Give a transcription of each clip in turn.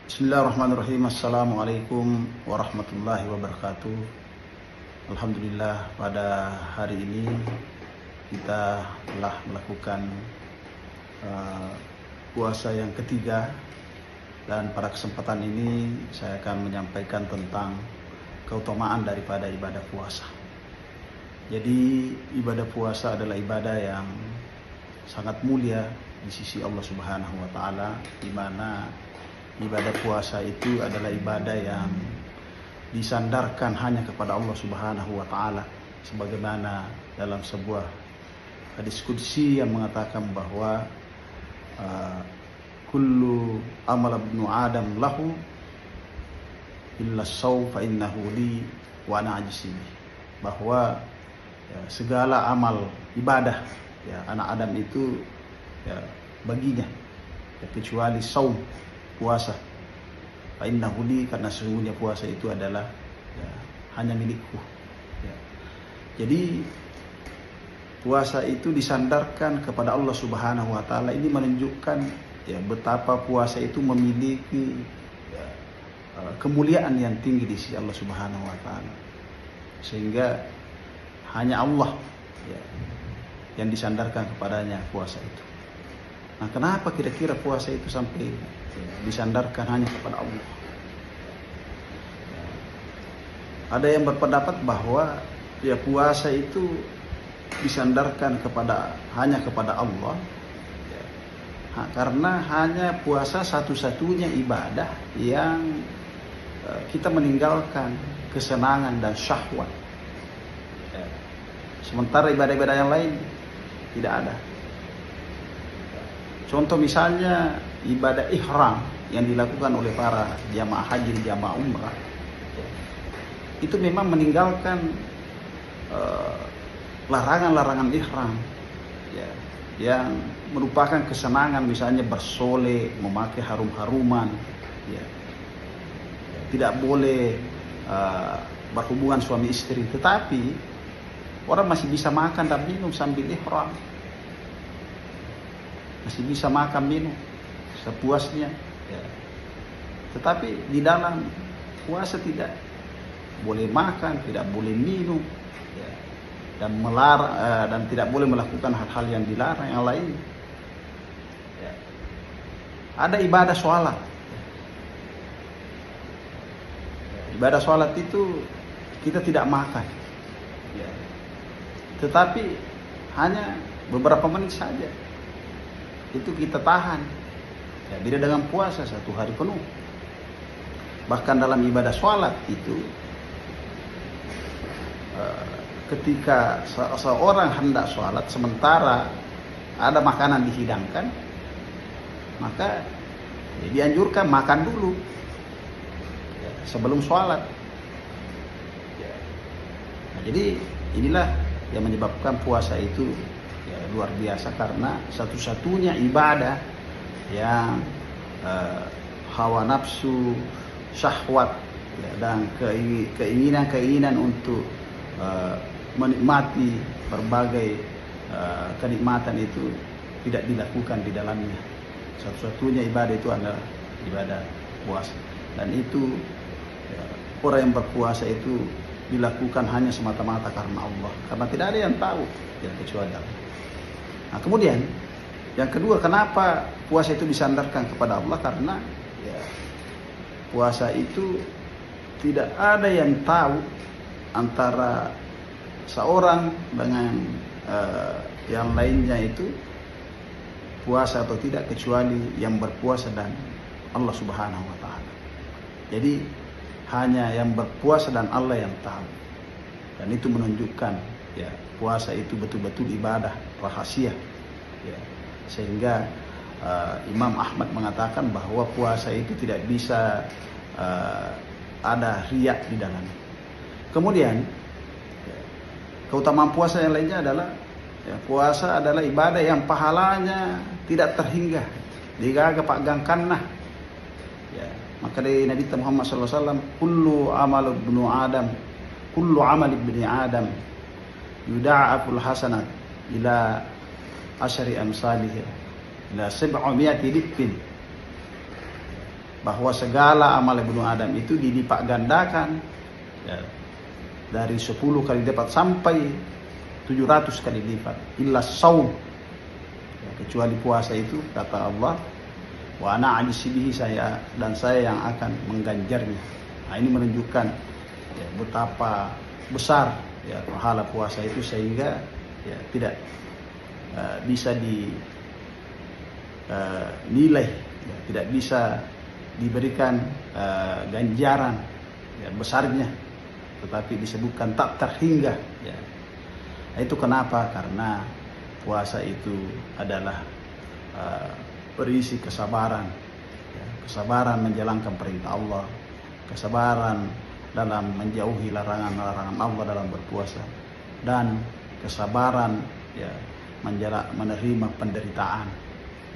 Bismillahirrahmanirrahim. Assalamualaikum warahmatullahi wabarakatuh. Alhamdulillah, pada hari ini kita telah melakukan puasa yang ketiga, dan pada kesempatan ini saya akan menyampaikan tentang keutamaan daripada ibadah puasa. Jadi ibadah puasa adalah ibadah yang sangat mulia di sisi Allah Subhanahu wa taala, di mana ibadah puasa itu adalah ibadah yang disandarkan hanya kepada Allah Subhanahu wa taala, sebagaimana dalam sebuah hadis qudsi yang mengatakan bahwa kullu amal ibnu adam lahu illa shaum fa innahu li wa ana ajzi, bahwa segala amal ibadah anak Adam itu baginya, kecuali saum, puasa. Fa innahu li, karena sesungguhnya puasa itu adalah hanya milikku. Jadi puasa itu disandarkan kepada Allah Subhanahu wa taala. Ini menunjukkan betapa puasa itu memiliki kemuliaan yang tinggi di sisi Allah Subhanahu wa taala, sehingga hanya Allah yang disandarkan kepadanya puasa itu. Nah, kenapa kira-kira puasa itu sampai disandarkan hanya kepada Allah? Ada yang berpendapat bahwa puasa itu disandarkan hanya kepada Allah, karena hanya puasa satu-satunya ibadah yang kita meninggalkan kesenangan dan syahwat. Sementara ibadah-ibadah yang lain tidak ada. Contoh misalnya ibadah ihram yang dilakukan oleh para jamaah haji, jamaah umrah, itu memang meninggalkan larangan-larangan ihram yang merupakan kesenangan, misalnya bersolek, memakai harum-haruman, tidak boleh berhubungan suami istri. Tetapi orang masih bisa makan dan minum sambil ihram, masih bisa makan minum sepuasnya. Tetapi di dalam puasa tidak boleh makan, tidak boleh minum, dan melarang dan tidak boleh melakukan hal-hal yang dilarang yang lain. Ada ibadah sholat. Ibadah sholat itu kita tidak makan, tetapi hanya beberapa menit saja itu kita tahan. Beda dengan puasa 1 hari penuh. Bahkan dalam ibadah sholat itu, ketika seorang hendak sholat sementara ada makanan dihidangkan, maka dianjurkan makan dulu sebelum sholat. Nah, jadi inilah yang menyebabkan puasa itu luar biasa, karena satu-satunya ibadah yang hawa nafsu, syahwat, dan keinginan-keinginan untuk menikmati berbagai kenikmatan itu tidak dilakukan di dalamnya. Satu-satunya ibadah itu adalah ibadah puasa, dan itu orang yang berpuasa itu dilakukan hanya semata-mata karena Allah, karena tidak ada yang tahu kecuali Allah. Nah, kemudian yang kedua, kenapa puasa itu disandarkan kepada Allah? Karena puasa itu tidak ada yang tahu antara seorang dengan yang lainnya itu puasa atau tidak, kecuali yang berpuasa dan Allah Subhanahu wa taala. Jadi hanya yang berpuasa dan Allah yang tahu. Dan itu menunjukkan puasa itu betul-betul ibadah rahasia. Sehingga Imam Ahmad mengatakan bahwa puasa itu tidak bisa ada riya di dalamnya. Kemudian keutamaan puasa yang lainnya adalah puasa adalah ibadah yang pahalanya tidak terhingga, digagapagangkanna. Maka dari Nabi Muhammad SAW, kullu amal ibnu Adam, kullu amal ibni Adam yuda'aful hasanat ila asyari amsalih ila 700 dhifin. bahwa segala amal ibnu Adam itu dilipat gandakan, ya, dari 10 kali lipat sampai 700 kali lipat, illa saum, ya, kecuali puasa itu kata Allah, wa ana ajisibihi, saya yang akan mengganjarnya. Nah, ini menunjukkan ya, betapa besar ya pahala puasa itu, sehingga ya tidak bisa dinilai, ya, tidak bisa diberikan ganjaran ya, besarnya, tetapi disebutkan tak terhingga ya. Nah, itu kenapa? Karena puasa itu adalah berisi kesabaran ya, kesabaran menjalankan perintah Allah, kesabaran dalam menjauhi larangan-larangan Allah dalam berpuasa, dan kesabaran ya menerima penderitaan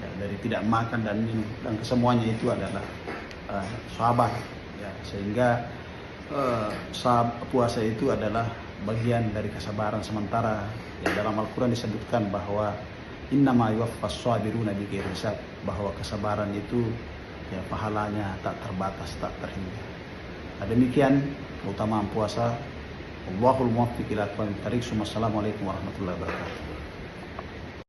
ya, dari tidak makan dan minum, dan kesemuanya itu adalah sabar ya, sehingga puasa itu adalah bagian dari kesabaran. Sementara ya, dalam Al-Quran disebutkan bahwa innama yuwaffas sabiruna bighairi hisab, bahwa kesabaran itu ya pahalanya tak terbatas, tak terhingga. Nah, demikian keutamaan puasa. Wallahul muwaffiq ila aqwamit thariq. Assalamualaikum warahmatullahi wabarakatuh.